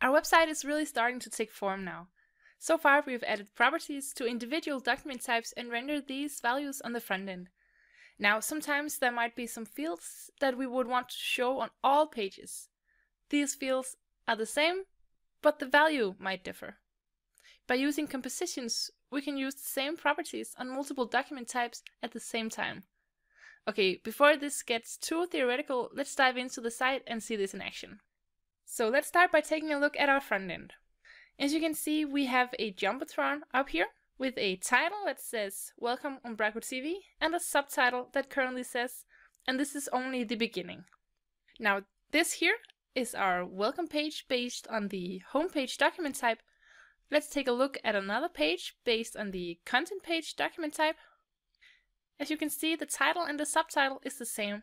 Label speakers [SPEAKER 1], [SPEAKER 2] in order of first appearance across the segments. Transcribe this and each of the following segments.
[SPEAKER 1] Our website is really starting to take form now. So far, we've added properties to individual document types and rendered these values on the front end. Now, sometimes there might be some fields that we would want to show on all pages. These fields are the same, but the value might differ. By using compositions, we can use the same properties on multiple document types at the same time. Okay, before this gets too theoretical, let's dive into the site and see this in action. So let's start by taking a look at our front end. As you can see, we have a Jumbotron up here with a title that says Welcome Umbraco TV and a subtitle that currently says, and this is only the beginning. Now, this here is our welcome page based on the homepage document type. Let's take a look at another page based on the content page document type. As you can see, the title and the subtitle is the same.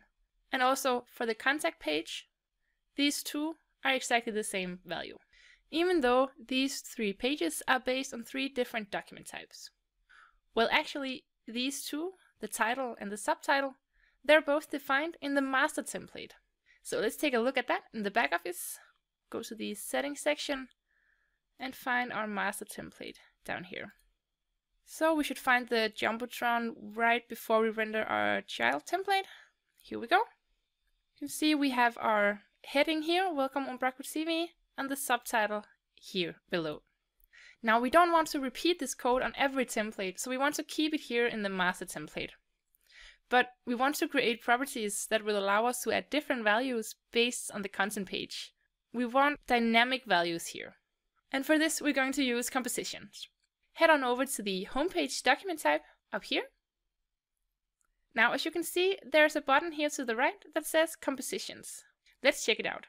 [SPEAKER 1] And also for the contact page, these two are exactly the same value, even though these three pages are based on three different document types. Well, actually, these two, the title and the subtitle, they're both defined in the master template. So let's take a look at that in the back office. Go to the settings section and find our master template down here. So we should find the Jumbotron right before we render our child template. Here we go. You can see we have our heading here, Welcome Umbraco TV, and the subtitle here below. Now we don't want to repeat this code on every template, so we want to keep it here in the master template. But we want to create properties that will allow us to add different values based on the content page. We want dynamic values here. And for this, we're going to use compositions. Head on over to the homepage document type up here. Now, as you can see, there's a button here to the right that says compositions. Let's check it out.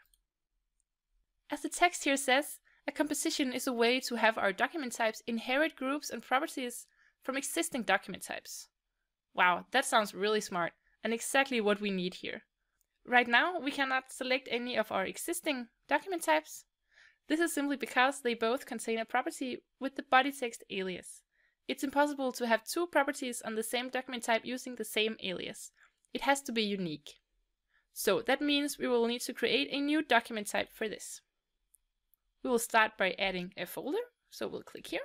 [SPEAKER 1] As the text here says, a composition is a way to have our document types inherit groups and properties from existing document types. Wow, that sounds really smart and exactly what we need here. Right now, we cannot select any of our existing document types. This is simply because they both contain a property with the body text alias. It's impossible to have two properties on the same document type using the same alias. It has to be unique. So that means we will need to create a new document type for this. We will start by adding a folder. So we'll click here,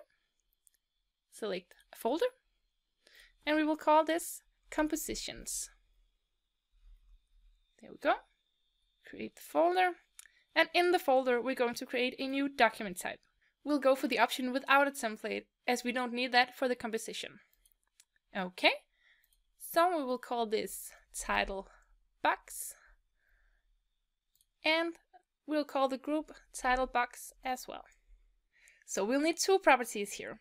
[SPEAKER 1] select a folder, and we will call this compositions. There we go. Create the folder. And in the folder, we're going to create a new document type. We'll go for the option without a template, as we don't need that for the composition. Okay, so we will call this title box. And we'll call the group title box as well. So we'll need two properties here.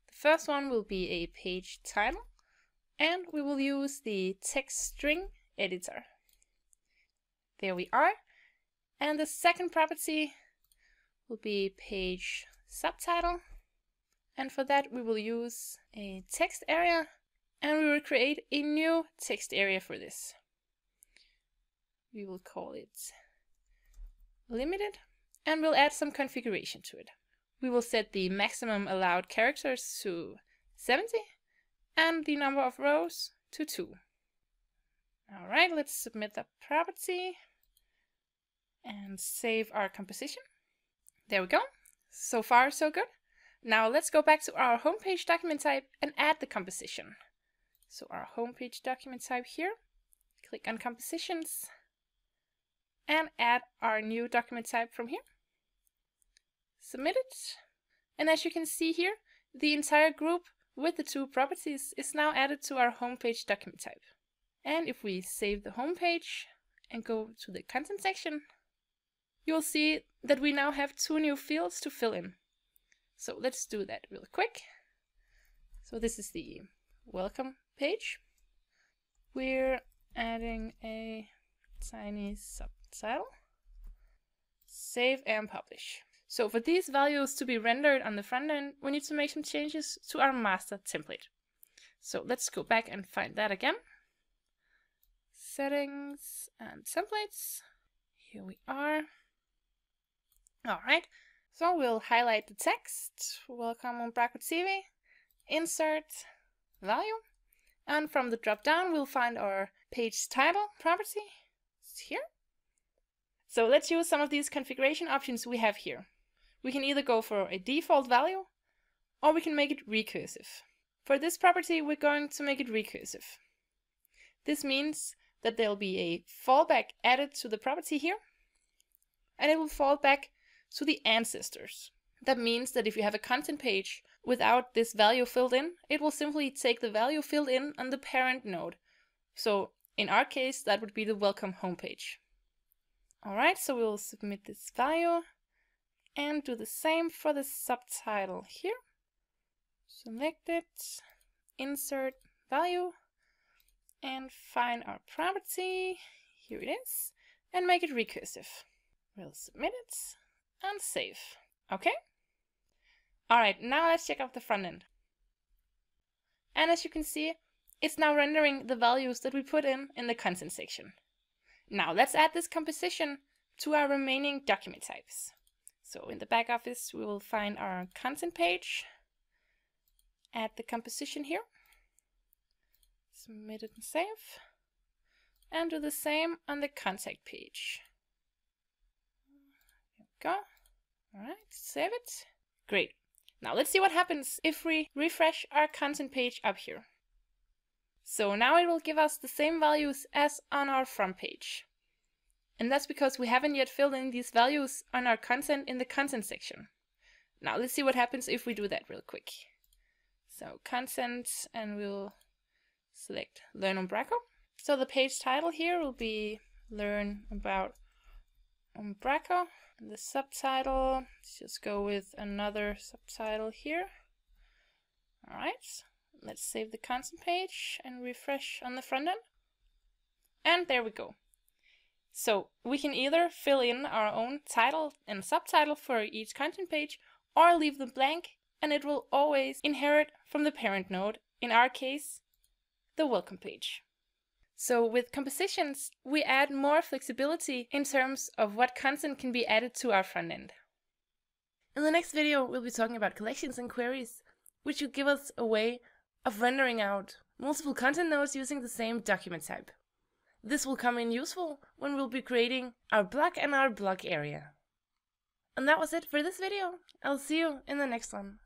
[SPEAKER 1] The first one will be a page title, and we will use the text string editor. There we are. And the second property will be page subtitle. And for that, we will use a text area, and we will create a new text area for this. We will call it limited, and we'll add some configuration to it. We will set the maximum allowed characters to 70 and the number of rows to 2. All right, let's submit the property and save our composition. There we go. So far, so good. Now let's go back to our homepage document type and add the composition. So our homepage document type here, click on compositions, and add our new document type from here. Submit it. And as you can see here, the entire group with the two properties is now added to our homepage document type. And if we save the homepage and go to the content section, you'll see that we now have two new fields to fill in. So let's do that real quick. So this is the welcome page. We're adding a tiny subtitle. Save and publish. So for these values to be rendered on the front end, we need to make some changes to our master template. So let's go back and find that again. Settings and templates. Here we are. All right, so we'll highlight the text, Welcome Umbraco TV, insert value, and from the drop down we'll find our page title property. It's here. So let's use some of these configuration options we have here. we can either go for a default value or we can make it recursive. For this property, we're going to make it recursive. This means that there'll be a fallback added to the property here, and it will fall back to the ancestors. That means that if you have a content page without this value filled in, it will simply take the value filled in on the parent node. So in our case, that would be the welcome homepage. Alright, so we'll submit this value and do the same for the subtitle here. Select it, insert value, and find our property. Here it is, and make it recursive. We'll submit it and save. Okay? Alright, now let's check out the front end. And as you can see, it's now rendering the values that we put in the content section. Now let's add this composition to our remaining document types. So in the back office, we will find our content page, add the composition here, submit it and save, and do the same on the contact page. There we go. Alright, save it. Great. Now let's see what happens if we refresh our content page up here. So now it will give us the same values as on our front page. And that's because we haven't yet filled in these values on our content in the content section. Now let's see what happens if we do that real quick. So content, and we'll select Learn Umbraco. So the page title here will be Learn About Umbraco. And the subtitle, let's just go with another subtitle here. Alright, let's save the content page and refresh on the front end. And there we go. So we can either fill in our own title and subtitle for each content page, or leave them blank, and it will always inherit from the parent node, in our case, the welcome page. So with compositions, we add more flexibility in terms of what content can be added to our front end. In the next video, we'll be talking about collections and queries, which will give us a way of rendering out multiple content nodes using the same document type. This will come in useful when we'll be creating our blog and our blog area. And that was it for this video. I'll see you in the next one.